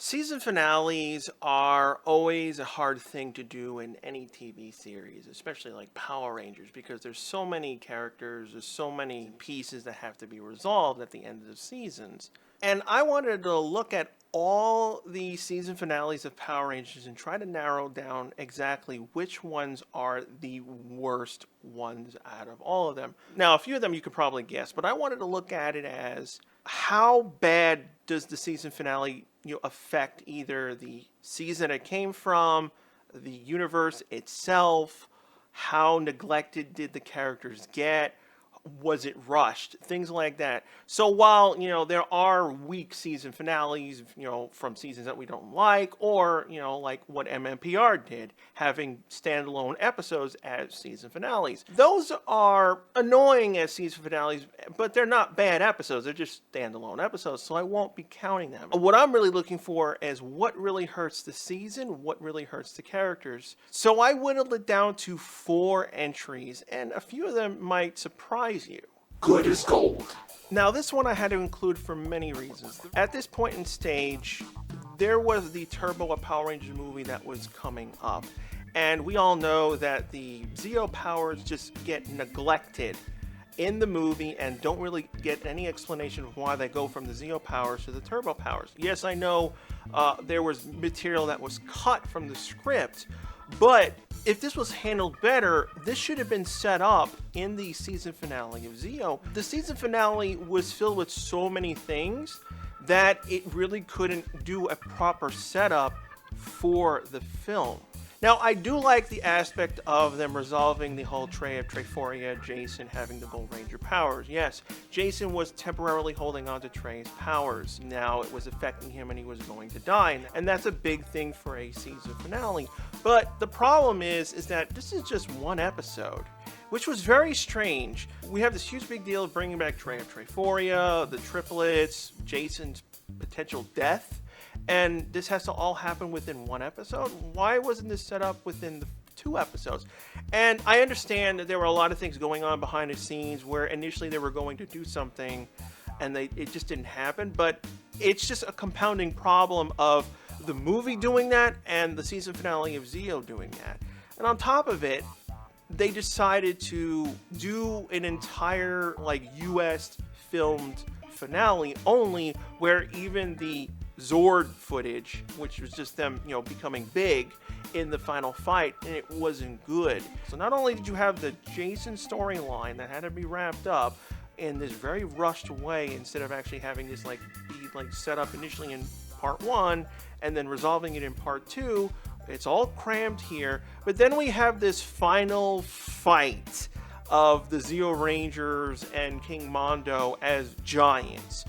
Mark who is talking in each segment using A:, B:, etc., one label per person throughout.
A: Season finales are always a hard thing to do in any TV series, especially like Power Rangers, because there's so many characters, there's so many pieces that have to be resolved at the end of the seasons. And I wanted to look at all the season finales of Power Rangers and try to narrow down exactly which ones are the worst ones out of all of them. Now, a few of them you could probably guess, but I wanted to look at it as how bad does the season finale affect either the season it came from, the universe itself, how neglected did the characters get, was it rushed, things like that. So while there are weak season finales from seasons that we don't like, or like what MMPR did, having standalone episodes as season finales, those are annoying as season finales, but they're not bad episodes, they're just standalone episodes, so I won't be counting them. What I'm really looking for is what really hurts the season, what really hurts the characters. So I whittled it down to 4 entries, and a few of them might surprise you.
B: Good as gold.
A: Now, this one I had to include for many reasons. At this point in stage, there was the Turbo, a Power Rangers movie that was coming up. And we all know that the Zeo powers just get neglected in the movie and don't really get any explanation of why they go from the Zeo powers to the Turbo powers. Yes, I know there was material that was cut from the script, but if this was handled better, this should have been set up in the season finale of Zeo. The season finale was filled with so many things that it really couldn't do a proper setup for the film. Now, I do like the aspect of them resolving the whole Trey of Trayforia, Jason having the Gold Ranger powers. Yes, Jason was temporarily holding on to Trey's powers. Now it was affecting him and he was going to die. And that's a big thing for a season finale. But the problem is that this is just one episode, which was very strange. We have this huge big deal of bringing back Trey of Trayforia, the triplets, Jason's potential death. And this has to all happen within one episode? Why wasn't this set up within the 2 episodes? And I understand that there were a lot of things going on behind the scenes where initially they were going to do something and it just didn't happen. But it's just a compounding problem of the movie doing that and the season finale of Zeo doing that. And on top of it, they decided to do an entire US filmed finale only, where even the Zord footage, which was just them, becoming big in the final fight, and it wasn't good. So not only did you have the Jason storyline that had to be wrapped up in this very rushed way, instead of actually having this be set up initially in part 1 and then resolving it in part 2, it's all crammed here. But then we have this final fight of the Zeo Rangers and King Mondo as giants.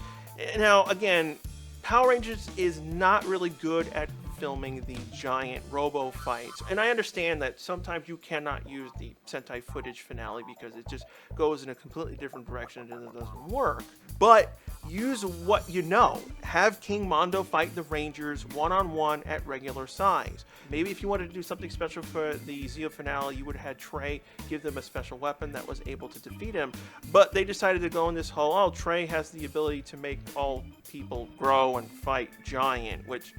A: Now, again, Power Rangers is not really good at filming the giant robo fights, and I understand that sometimes you cannot use the Sentai footage finale because it just goes in a completely different direction and it doesn't work. But use what you know. Have King Mondo fight the Rangers one-on-one at regular size. Maybe if you wanted to do something special for the Zeo finale, you would have had Trey give them a special weapon that was able to defeat him. But they decided to go in this whole, Trey has the ability to make all people grow and fight giant, which,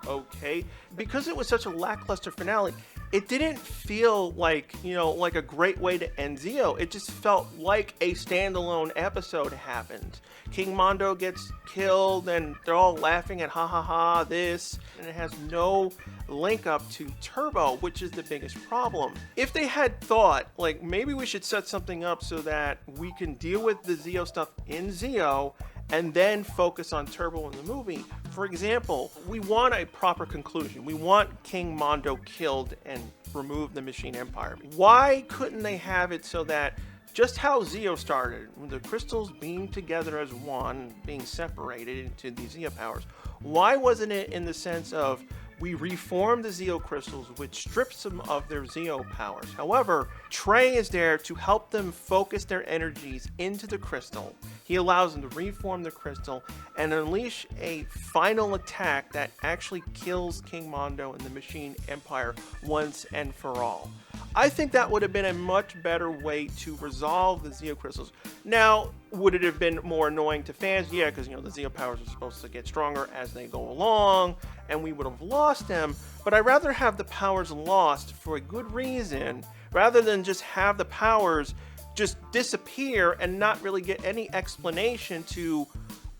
A: okay. Because it was such a lackluster finale, it didn't feel like a great way to end Zeo. It just felt like a standalone episode happened. King Mondo gets killed and they're all laughing at ha ha ha this, and it has no link up to Turbo, which is the biggest problem. If they had thought, maybe we should set something up so that we can deal with the Zeo stuff in Zeo and then focus on Turbo in the movie. For example, we want a proper conclusion. We want King Mondo killed and remove the Machine Empire. Why couldn't they have it so that just how Zeo started, the crystals being together as one, being separated into the Zeo powers, why wasn't it in the sense of we reform the Zeo crystals, which strips them of their Zeo powers? However, Trey is there to help them focus their energies into the crystal. He allows them to reform the crystal and unleash a final attack that actually kills King Mondo and the Machine Empire once and for all. I think that would have been a much better way to resolve the Zeo crystals. Now, would it have been more annoying to fans? Yeah, because the Zeo powers are supposed to get stronger as they go along, and we would have lost him, but I'd rather have the powers lost for a good reason rather than just have the powers just disappear and not really get any explanation to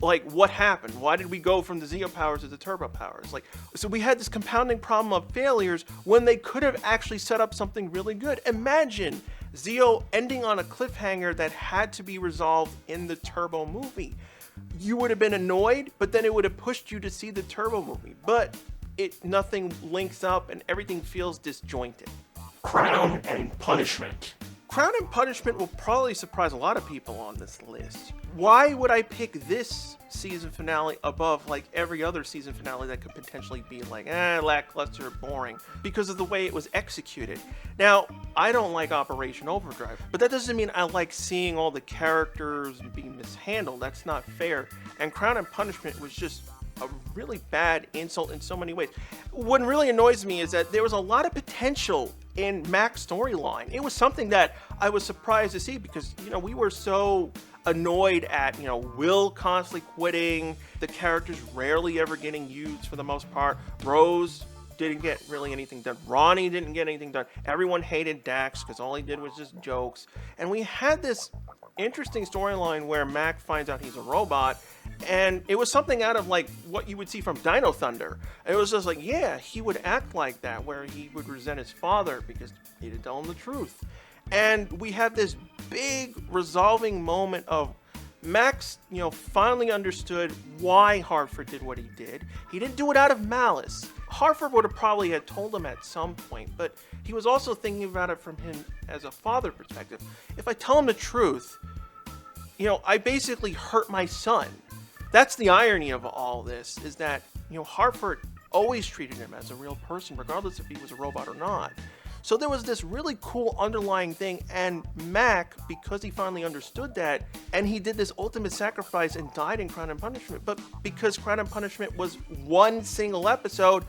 A: like what happened. Why did we go from the Zeo powers to the turbo powers? Like, so we had this compounding problem of failures when they could have actually set up something really good. Imagine Zeo ending on a cliffhanger that had to be resolved in the Turbo movie. You would have been annoyed, but then it would have pushed you to see the Turbo movie. But nothing links up and everything feels disjointed.
B: Crown and Punishment.
A: Crown and Punishment will probably surprise a lot of people on this list. Why would I pick this season finale above like every other season finale that could potentially be like, lackluster, boring, because of the way it was executed? Now, I don't like Operation Overdrive, but that doesn't mean I like seeing all the characters being mishandled. That's not fair. And Crown and Punishment was just a really bad insult in so many ways. What really annoys me is that there was a lot of potential in Mac's storyline. It was something that I was surprised to see because, we were so annoyed at, Will constantly quitting, the characters rarely ever getting used for the most part. Rose didn't get really anything done. Ronnie didn't get anything done. Everyone hated Dax because all he did was just jokes. And we had this interesting storyline where Mac finds out he's a robot, and it was something out of like what you would see from Dino Thunder. And it was just like, yeah, he would act like that, where he would resent his father because he didn't tell him the truth. And we had this big resolving moment of Max, finally understood why Hartford did what he did. He didn't do it out of malice. Hartford would have probably had told him at some point, but he was also thinking about it from him as a father perspective. If I tell him the truth, I basically hurt my son. That's the irony of all this, is that, Hartford always treated him as a real person, regardless if he was a robot or not. So there was this really cool underlying thing, and Mac, because he finally understood that, and he did this ultimate sacrifice and died in Crown and Punishment, but because Crown and Punishment was one single episode,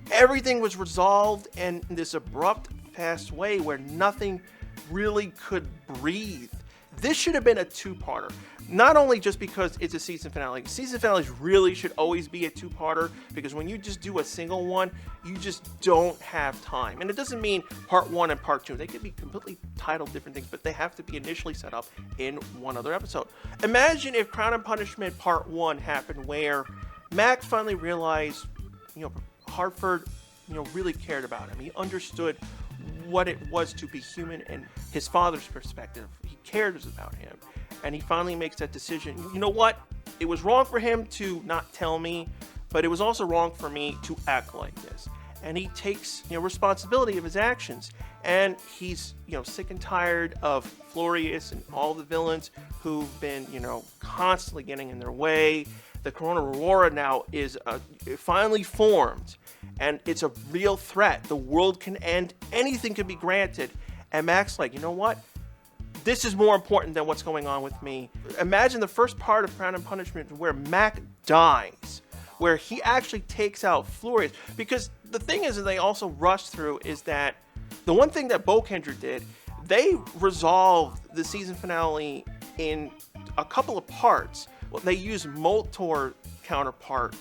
A: everything was resolved in this abrupt, fast way where nothing really could breathe. This should have been a two-parter. Not only just because it's a season finale. Season finales really should always be a two-parter, because when you just do a single one, you just don't have time. And it doesn't mean part one and part two. They could be completely titled different things, but they have to be initially set up in one other episode. Imagine if Crown and Punishment part one happened where Max finally realized, Hartford, really cared about him. He understood what it was to be human and his father's perspective. He cares about him. And he finally makes that decision. You know what? It was wrong for him to not tell me, but it was also wrong for me to act like this. And he takes, responsibility of his actions. And he's, sick and tired of Florius and all the villains who've been, constantly getting in their way. The Corona Aurora now is finally formed. And it's a real threat. The world can end. Anything can be granted. And Mac's like, you know what? This is more important than what's going on with me. Imagine the first part of Crown and Punishment where Mac dies, where he actually takes out Florius. Because the thing is that they also rushed through is that the one thing that Bokendra did, they resolved the season finale in a couple of parts. Well, they used Moltor's counterpart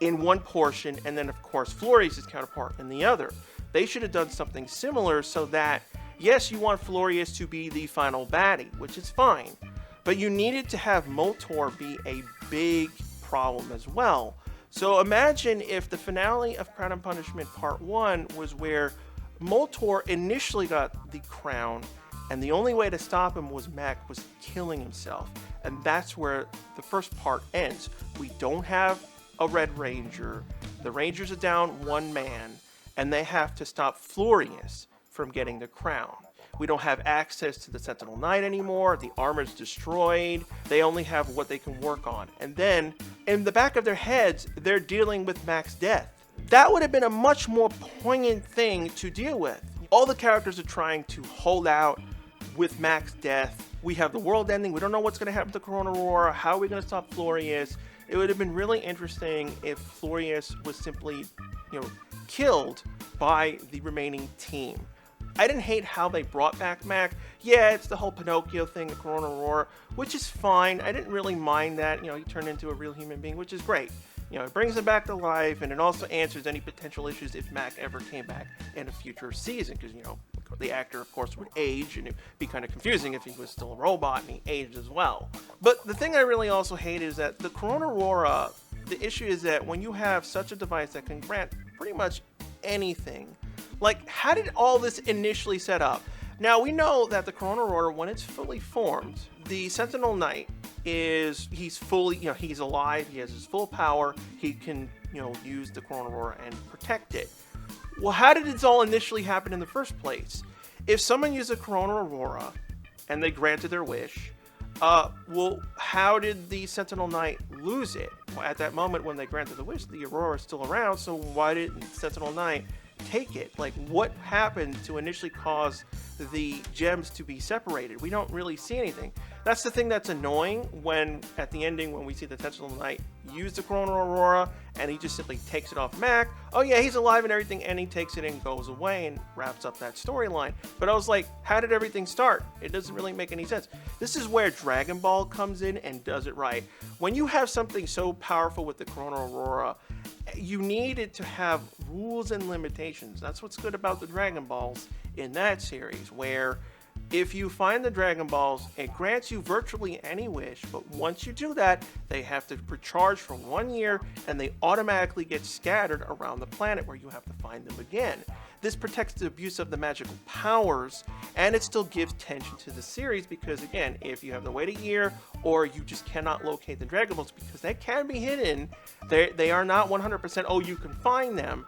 A: in one portion, and then of course Florius' counterpart in the other. They should have done something similar so that, yes, you want Florius to be the final baddie, which is fine, but you needed to have Moltor be a big problem as well. So imagine if the finale of Crown and Punishment Part 1 was where Moltor initially got the crown, and the only way to stop him was Mac was killing himself. And that's where the first part ends. We don't have a Red Ranger. The Rangers are down one man, and they have to stop Florius from getting the crown. We don't have access to the Sentinel Knight anymore. The armor's destroyed. They only have what they can work on. And then, in the back of their heads, they're dealing with Mac's death. That would have been a much more poignant thing to deal with. All the characters are trying to hold out with Mac's death. We have the world ending. We don't know what's going to happen to Corona Aurora. How are we going to stop Florius? It would have been really interesting if Florius was simply, killed by the remaining team. I didn't hate how they brought back Mac. Yeah, it's the whole Pinocchio thing, the Corona Aurora, which is fine. I didn't really mind that. He turned into a real human being, which is great. It brings him back to life, and it also answers any potential issues if Mac ever came back in a future season, because, the actor, of course, would age, and it'd be kind of confusing if he was still a robot and he aged as well. But the thing I really also hate is that the Corona Aurora, the issue is that when you have such a device that can grant pretty much anything, like, how did all this initially set up? Now, we know that the Corona Aurora, when it's fully formed, the Sentinel Knight he's fully, he's alive, he has his full power, he can, use the Corona Aurora and protect it. Well, how did it all initially happen in the first place? If someone used a Corona Aurora and they granted their wish, well, how did the Sentinel Knight lose it? Well, at that moment when they granted the wish, the Aurora is still around, so why didn't Sentinel Knight take it? Like, what happened to initially cause the gems to be separated? We don't really see anything. That's the thing that's annoying when, at the ending, when we see the Sentinel Knight use the Corona Aurora and he just simply takes it off Mac. Oh yeah, he's alive and everything, and he takes it and goes away and wraps up that storyline. But I was like, how did everything start? It doesn't really make any sense. This is where Dragon Ball comes in and does it right. When you have something so powerful with the Corona Aurora, you need it to have rules and limitations. That's what's good about the Dragon Balls in that series, where if you find the Dragon Balls, it grants you virtually any wish, but once you do that, they have to recharge for 1 year, and they automatically get scattered around the planet where you have to find them again. This protects the abuse of the magical powers, and it still gives tension to the series, because again, if you have to wait a year, or you just cannot locate the Dragon Balls, because they can be hidden, they are not 100%, oh, you can find them.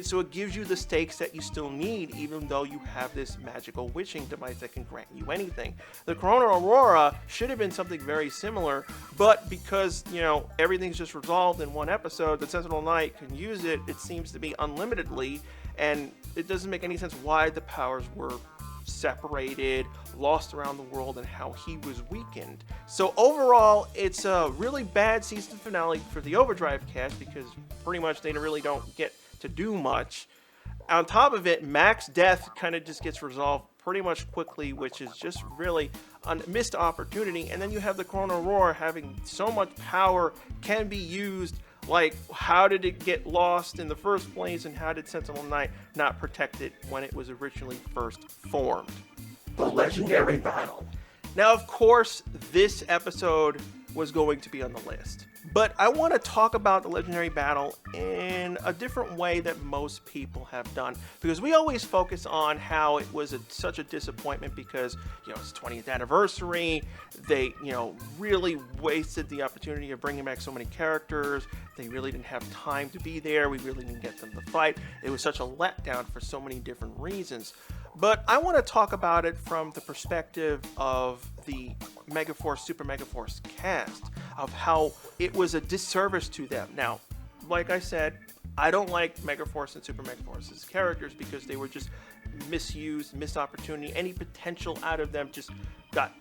A: So it gives you the stakes that you still need, even though you have this magical wishing device that can grant you anything. The Corona Aurora should have been something very similar, but because, everything's just resolved in one episode, the Sentinel Knight can use it, it seems to be unlimitedly, and it doesn't make any sense why the powers were separated, lost around the world, and how he was weakened. So overall, it's a really bad season finale for the Overdrive cast, because pretty much they really don't get to do much. On top of it, Mac's death kind of just gets resolved pretty much quickly, which is just really a missed opportunity. And then you have the Corona Aurora having so much power, can be used. Like, how did it get lost in the first place, and how did Sentinel Knight not protect it when it was originally first formed?
B: The legendary battle.
A: Now, of course, this episode was going to be on the list, but I want to talk about the legendary battle in a different way that most people have done, because we always focus on how it was such a disappointment because, it's 20th anniversary. They, really wasted the opportunity of bringing back so many characters. They really didn't have time to be there. We really didn't get them to fight. It was such a letdown for so many different reasons. But I want to talk about it from the perspective of the Megaforce, Super Megaforce cast, of how it was a disservice to them. Now, like I said, I don't like Megaforce and Super Megaforce's characters because they were just misused, missed opportunity. Any potential out of them just got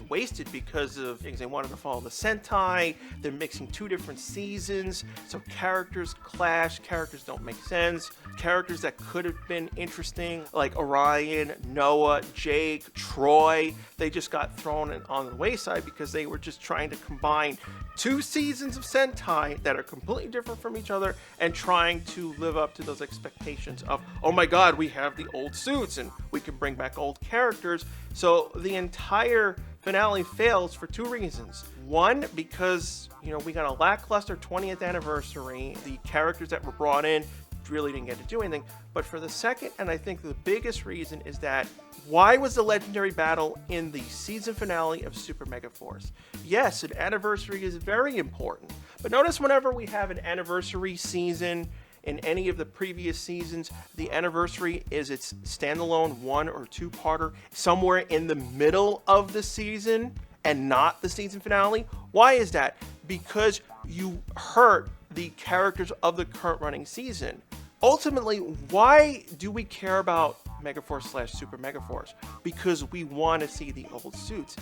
A: wasted because of things. They wanted to follow the Sentai. They're mixing two different seasons, so characters clash, characters don't make sense. Characters that could have been interesting, like Orion, Noah, Jake, Troy, they just got thrown on the wayside because they were just trying to combine two seasons of Sentai that are completely different from each other and trying to live up to those expectations of, oh my god, we have the old suits and we can bring back old characters. So the entire finale fails for two reasons. One, because, we got a lackluster 20th anniversary. The characters that were brought in really didn't get to do anything. But for the second, and I think the biggest reason, is that why was the legendary battle in the season finale of Super Megaforce? Yes, an anniversary is very important. But notice whenever we have an anniversary season in any of the previous seasons, the anniversary is its standalone 1 or 2-parter somewhere in the middle of the season and not the season finale. Why is that? Because you hurt the characters of the current running season. Ultimately, why do we care about Megaforce / Super Megaforce? Because we want to see the old suits.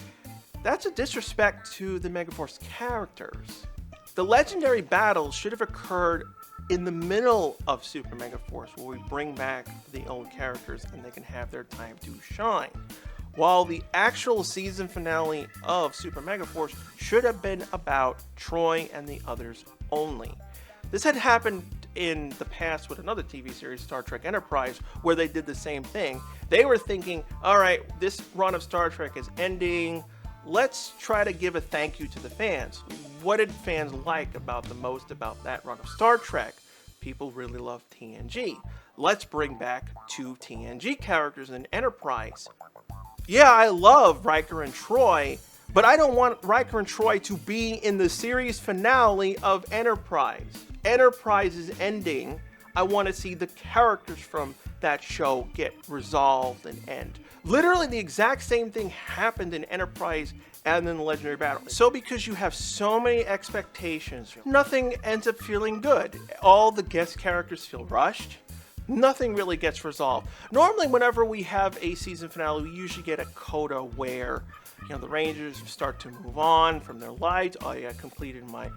A: That's a disrespect to the Megaforce characters. The legendary battle should have occurred in the middle of Super Megaforce, where we bring back the old characters and they can have their time to shine. While the actual season finale of Super Megaforce should have been about Troy and the others only. This had happened in the past with another TV series, Star Trek Enterprise, where they did the same thing. They were thinking, all right, this run of Star Trek is ending. Let's try to give a thank you to the fans. What did fans like the most about that run of Star Trek? People really love TNG. Let's bring back 2 TNG characters in Enterprise. Yeah, I love Riker and Troy, but I don't want Riker and Troy to be in the series finale of Enterprise. Enterprise is ending. I want to see the characters from that show get resolved and end. Literally the exact same thing happened in Enterprise and in the Legendary Battle. So because you have so many expectations, nothing ends up feeling good. All the guest characters feel rushed. Nothing really gets resolved. Normally, whenever we have a season finale, we usually get a coda where, the Rangers start to move on from their lives. Oh, yeah, I completed my,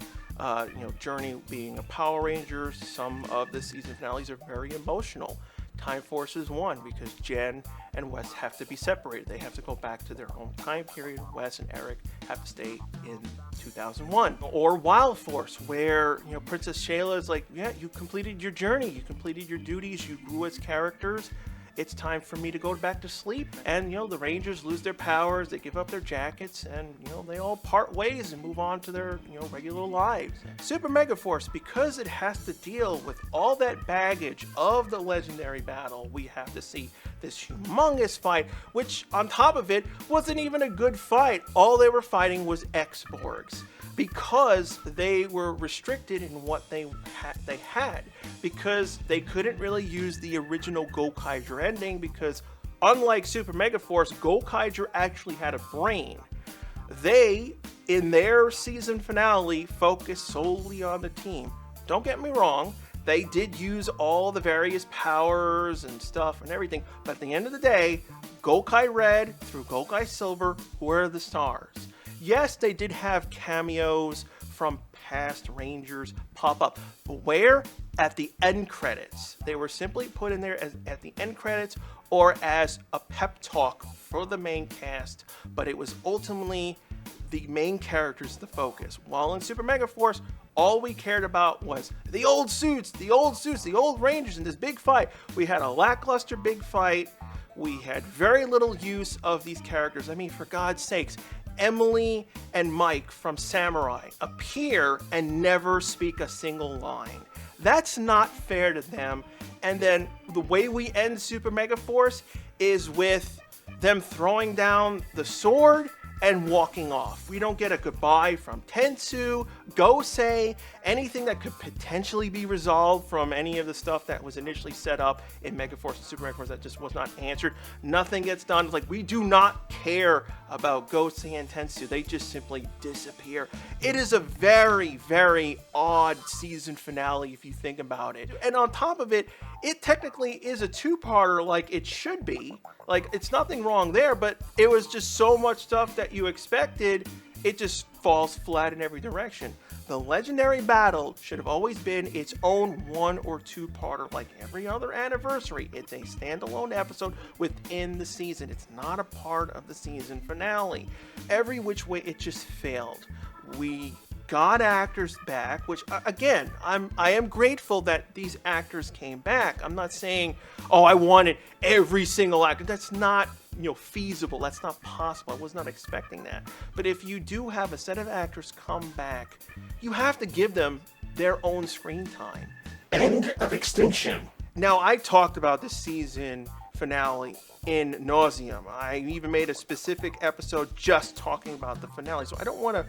A: journey being a Power Ranger. Some of the season finales are very emotional. Time Force is one because Jen and Wes have to be separated. They have to go back to their own time period. Wes and Eric have to stay in 2001. Or Wild Force, where Princess Shayla is like, yeah, you completed your journey, you completed your duties, you grew as characters. It's time for me to go back to sleep. And the Rangers lose their powers, they give up their jackets, and they all part ways and move on to their regular lives. Super Megaforce, because it has to deal with all that baggage of the Legendary Battle, we have to see this humongous fight, which on top of it wasn't even a good fight. All they were fighting was X-Borgs, because they were restricted in what they had, because they couldn't really use the original Gokaiger ending, because unlike Super Megaforce, Gokaiger actually had a brain. They, in their season finale, focused solely on the team. Don't get me wrong, they did use all the various powers and stuff and everything, but at the end of the day, Gokai Red through Gokai Silver were the stars. Yes, they did have cameos from past Rangers pop up, but where? At the end credits. They were simply put in there at the end credits or as a pep talk for the main cast, but it was ultimately the main characters the focus. While in Super Megaforce, all we cared about was the old suits, the old Rangers in this big fight. We had a lackluster big fight. We had very little use of these characters. I mean, for God's sakes, Emily and Mike from Samurai appear and never speak a single line. That's not fair to them. And then the way we end Super Megaforce is with them throwing down the sword and walking off. We don't get a goodbye from Tensu, Gosei, anything that could potentially be resolved from any of the stuff that was initially set up in Megaforce and Super Megaforce that just was not answered. Nothing gets done. It's like, we do not care about Gosei and Tensu. They just simply disappear. It is a very, very odd season finale if you think about it. And on top of it, it technically is a two-parter like it should be. Like, it's nothing wrong there, but it was just so much stuff that you expected, it just falls flat in every direction. The Legendary Battle should have always been its own one or two-parter like every other anniversary. It's a standalone episode within the season. It's not a part of the season finale. Every which way, it just failed. We got actors back, which again, I am grateful that these actors came back. I'm not saying, oh, I wanted every single actor. That's not feasible. That's not possible. I was not expecting that. But if you do have a set of actors come back, you have to give them their own screen time.
B: End of Extinction.
A: Now, I talked about the season finale in nauseam. I even made a specific episode just talking about the finale, so I don't want to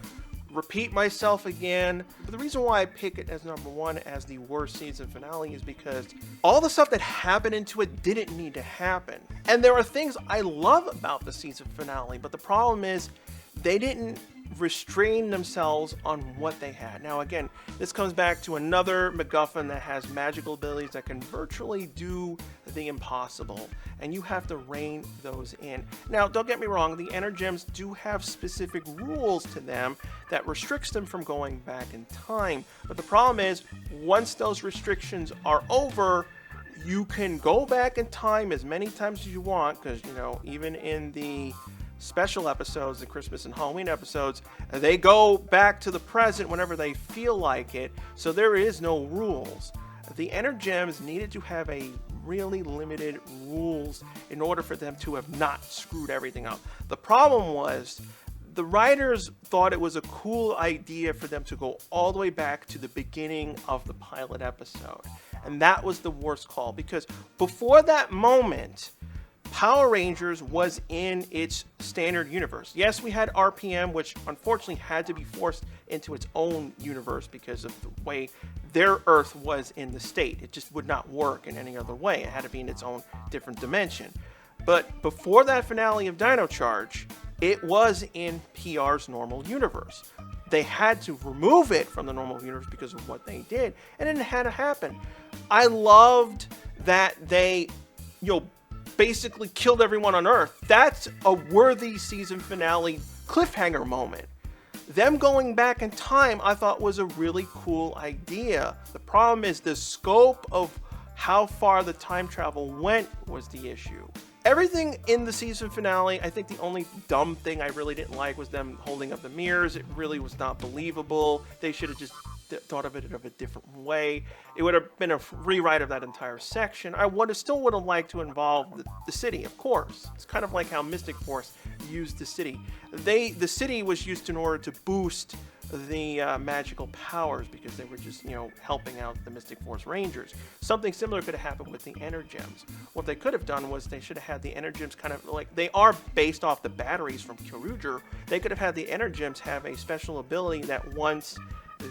A: repeat myself again. But the reason why I pick it as number one as the worst season finale is because all the stuff that happened into it didn't need to happen. And there are things I love about the season finale, but the problem is they didn't restrain themselves on what they had. Now again, this comes back to another MacGuffin that has magical abilities that can virtually do the impossible, and you have to rein those in. Now don't get me wrong, the Energems do have specific rules to them that restricts them from going back in time, but the problem is once those restrictions are over, you can go back in time as many times as you want, because even in the special episodes, the Christmas and Halloween episodes, they go back to the present whenever they feel like it, so there is no rules. The Energems needed to have a really limited rules in order for them to have not screwed everything up. The problem was the writers thought it was a cool idea for them to go all the way back to the beginning of the pilot episode. And that was the worst call, because before that moment, Power Rangers was in its standard universe. Yes, we had RPM, which unfortunately had to be forced into its own universe because of the way their Earth was in the state. It just would not work in any other way. It had to be in its own different dimension. But before that finale of Dino Charge, it was in PR's normal universe. They had to remove it from the normal universe because of what they did, and it had to happen. I loved that they, basically killed everyone on Earth. That's a worthy season finale cliffhanger moment. Them going back in time, I thought, was a really cool idea. The problem is the scope of how far the time travel went was the issue. Everything in the season finale, I think the only dumb thing I really didn't like was them holding up the mirrors. It really was not believable. They should have just thought of it in a different way. It would have been a rewrite of that entire section. I still would have liked to involve the city, of course. It's kind of like how Mystic Force used the city. The city was used in order to boost the magical powers, because they were just, helping out the Mystic Force Rangers. Something similar could have happened with the Energems. What they could have done was they should have had the Energems kind of like, they are based off the batteries from Kyoryuger. They could have had the Energems have a special ability that once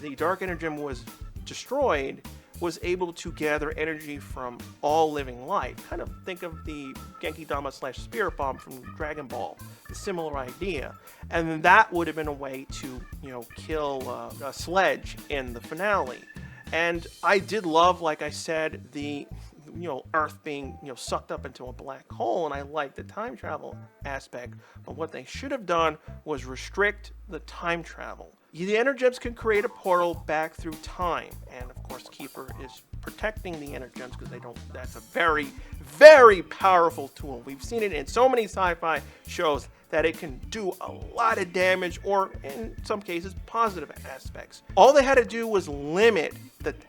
A: the Dark Energem was destroyed, was able to gather energy from all living life. Kind of think of the Genki Dama / Spirit Bomb from Dragon Ball. A similar idea. And then that would have been a way to, kill Sledge in the finale. And I did love, like I said, the Earth being, sucked up into a black hole, and I like the time travel aspect. But what they should have done was restrict the time travel. The Energems can create a portal back through time, and of course Keeper is protecting the Energems because that's a very, very powerful tool. We've seen it in so many sci-fi shows that it can do a lot of damage, or in some cases positive aspects. All they had to do was limit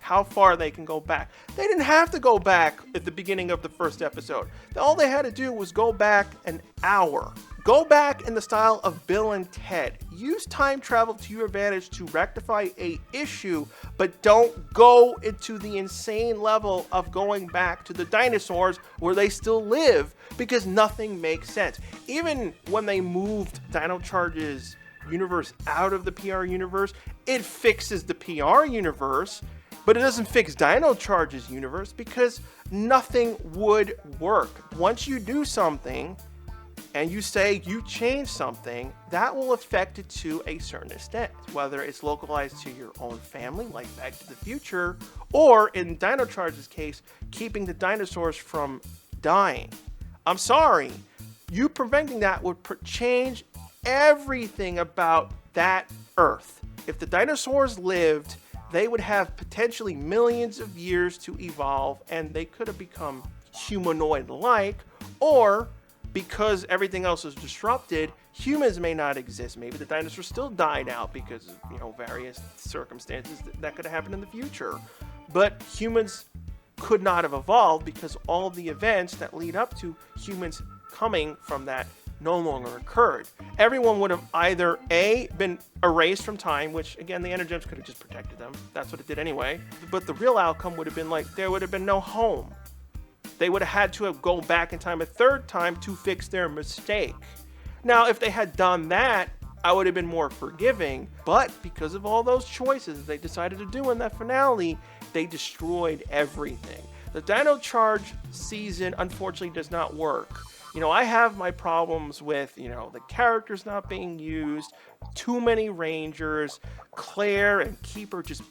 A: how far they can go back. They didn't have to go back at the beginning of the first episode. All they had to do was go back an hour. Go back in the style of Bill and Ted. Use time travel to your advantage to rectify a issue, but don't go into the insane level of going back to the dinosaurs where they still live, because nothing makes sense. Even when they moved Dino Charge's universe out of the PR universe, it fixes the PR universe, but it doesn't fix Dino Charge's universe because nothing would work. Once you do something, and you say you change something, that will affect it to a certain extent, whether it's localized to your own family, like Back to the Future, or in Dino Charge's case, keeping the dinosaurs from dying. I'm sorry, you preventing that would change everything about that Earth. If the dinosaurs lived, they would have potentially millions of years to evolve, and they could have become humanoid-like, or because everything else is disrupted, humans may not exist. Maybe the dinosaurs still died out because of, various circumstances that could have happened in the future. But humans could not have evolved because all the events that lead up to humans coming from that no longer occurred. Everyone would have either A, been erased from time, which again, the Energems could have just protected them. That's what it did anyway. But the real outcome would have been like, there would have been no home. They would have had to have gone back in time a third time to fix their mistake. Now, if they had done that, I would have been more forgiving, but because of all those choices they decided to do in that finale, they destroyed everything. The Dino Charge season, unfortunately, does not work. I have my problems with, the characters not being used, too many Rangers, Claire and Keeper just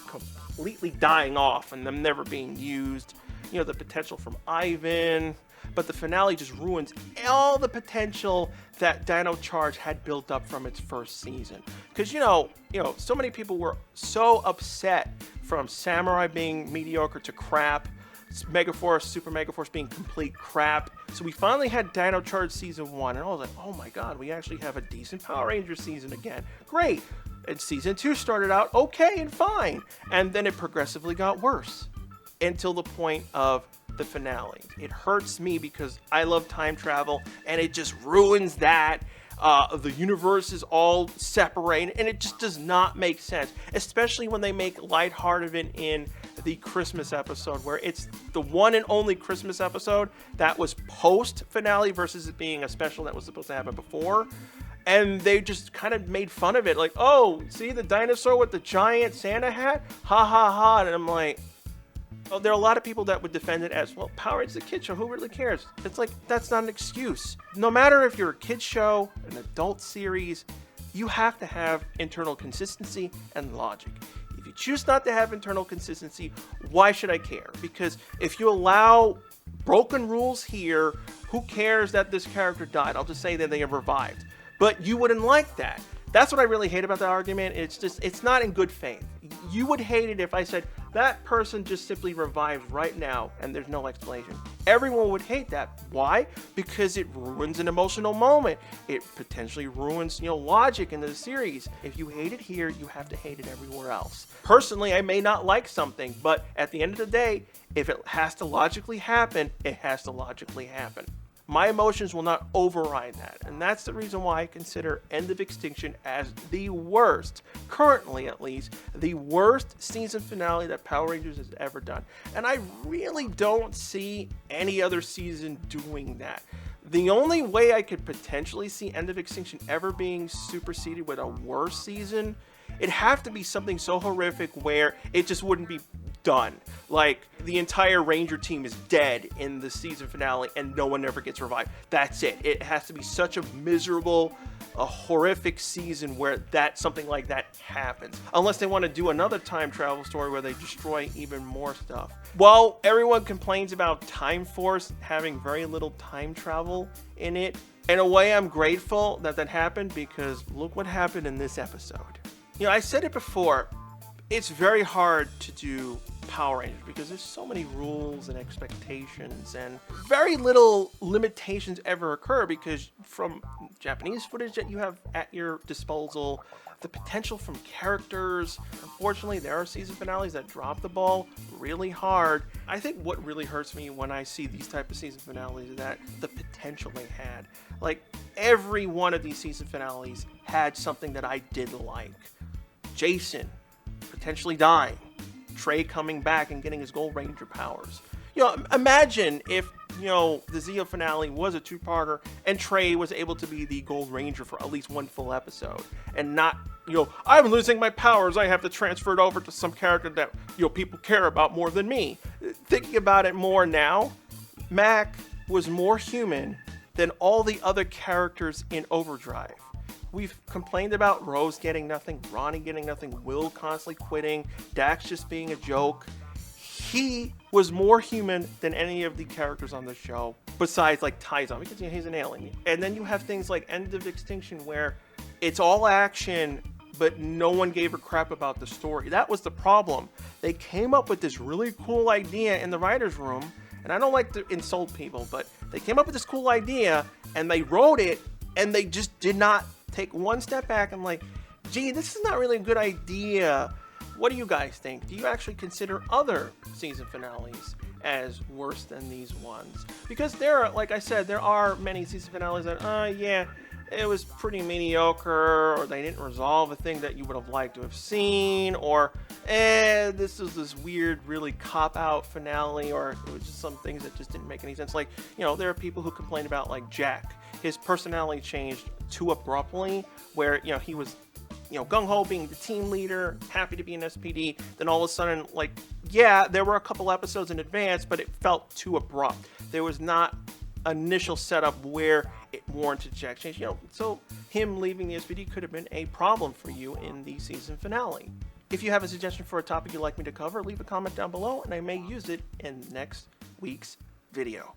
A: completely dying off and them never being used. The potential from Ivan, but the finale just ruins all the potential that Dino Charge had built up from its first season. Because, so many people were so upset from Samurai being mediocre to crap, Megaforce, Super Megaforce being complete crap. So we finally had Dino Charge Season 1, and I was like, oh my god, we actually have a decent Power Rangers season again. Great. And Season 2 started out okay and fine, and then it progressively got worse until the point of the finale. It hurts me because I love time travel, and it just ruins that. The universe is all separated, and it just does not make sense, especially when they make lighthearted of it in the Christmas episode, where it's the one and only Christmas episode that was post finale versus it being a special that was supposed to happen before. And they just kind of made fun of it, like, oh, see the dinosaur with the giant Santa hat? Ha ha ha. And I'm like, well, there are a lot of people that would defend it as, well, Power Rangers is a kid show, who really cares? It's like, that's not an excuse. No matter if you're a kid show, an adult series, you have to have internal consistency and logic. If you choose not to have internal consistency, why should I care? Because if you allow broken rules here, who cares that this character died? I'll just say that they have revived. But you wouldn't like that. That's what I really hate about the argument. It's just, it's not in good faith. You would hate it if I said, that person just simply revives right now and there's no explanation. Everyone would hate that. Why? Because it ruins an emotional moment. It potentially ruins, logic in the series. If you hate it here, you have to hate it everywhere else. Personally, I may not like something, but at the end of the day, if it has to logically happen, it has to logically happen. My emotions will not override that, and that's the reason why I consider End of Extinction as the worst, currently at least, the worst season finale that Power Rangers has ever done. And I really don't see any other season doing that. The only way I could potentially see End of Extinction ever being superseded with a worse season, it'd have to be something so horrific where it just wouldn't be done. Like, the entire Ranger team is dead in the season finale and no one ever gets revived. That's it. It has to be such a miserable, a horrific season where something like that happens. Unless they want to do another time travel story where they destroy even more stuff. While everyone complains about Time Force having very little time travel in it, in a way I'm grateful that that happened, because look what happened in this episode. I said it before, it's very hard to do Power Rangers because there's so many rules and expectations, and very little limitations ever occur because from Japanese footage that you have at your disposal, the potential from characters, unfortunately there are season finales that drop the ball really hard. I think what really hurts me when I see these type of season finales is that the potential they had. Like, every one of these season finales had something that I did like. Jason potentially dying, Trey coming back and getting his Gold Ranger powers. Imagine if, the Zeo finale was a two-parter and Trey was able to be the Gold Ranger for at least one full episode and not, I'm losing my powers, I have to transfer it over to some character that, people care about more than me. Thinking about it more now, Mac was more human than all the other characters in Overdrive. We've complained about Rose getting nothing, Ronnie getting nothing, Will constantly quitting, Dax just being a joke. He was more human than any of the characters on the show, besides like Tyzon, because he's an alien. And then you have things like End of Extinction where it's all action, but no one gave a crap about the story. That was the problem. They came up with this really cool idea in the writer's room, and I don't like to insult people, but they came up with this cool idea, and they wrote it, and they just did not take one step back and like, gee, this is not really a good idea. What do you guys think? Do you actually consider other season finales as worse than these ones? Because there are, like I said, there are many season finales that, yeah, it was pretty mediocre, or they didn't resolve a thing that you would have liked to have seen, or, this is this weird, really cop-out finale, or it was just some things that just didn't make any sense. Like, there are people who complain about, like, Jack. His personality changed too abruptly, where, he was, gung-ho being the team leader, happy to be an SPD, then all of a sudden, like, yeah, there were a couple episodes in advance, but it felt too abrupt. There was not initial setup where it warranted Jack change. So him leaving the SPD could have been a problem for you in the season finale. If you have a suggestion for a topic you'd like me to cover, leave a comment down below and I may use it in next week's video.